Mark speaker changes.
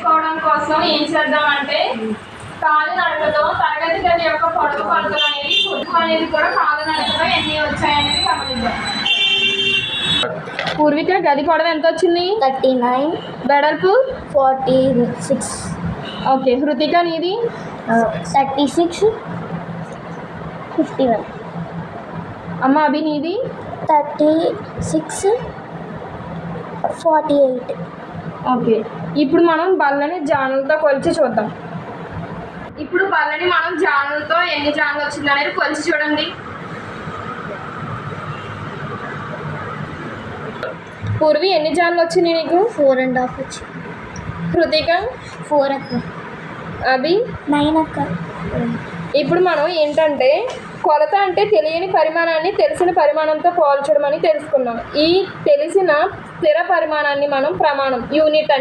Speaker 1: తెలుసుకోవడం కోసం ఏం చేద్దామంటే కాలినడకతో తరగతి గది యొక్క పొడవు కొలతలు అనేది కూడా కాలినడకతో ఎన్ని వచ్చాయనేది గమనిద్దాం. పూర్విక గది పొడవు ఎంత వచ్చింది?
Speaker 2: 39.
Speaker 1: వెడల్పు
Speaker 2: 46.
Speaker 1: ఓకే. హృతిక నీది?
Speaker 2: 36. 51.
Speaker 1: అమ్మ అభి నీది?
Speaker 2: 36. 48.
Speaker 1: ఓకే. ఇప్పుడు మనం బల్లని జానులతో కొలిచి చూద్దాం. ఇప్పుడు బల్లని మనం జానులతో ఎన్ని జానులు వచ్చింది అనేది కొలిచి చూడండి. పూర్వి ఎన్ని జానులు వచ్చినాయి నీకు?
Speaker 2: 4.5 వచ్చింది.
Speaker 1: హృతిక?
Speaker 2: 4 అక్క.
Speaker 1: అభి?
Speaker 2: 9 అక్క.
Speaker 1: ఇప్పుడు మనం ఏంటంటే కొలత అంటే తెలియని పరిమాణాన్ని తెలిసిన పరిమాణంతో పోల్చడం అని తెలుసుకున్నాం. ఈ తెలిసిన స్థిర పరిమాణాన్ని మనం ప్రమాణం యూనిట్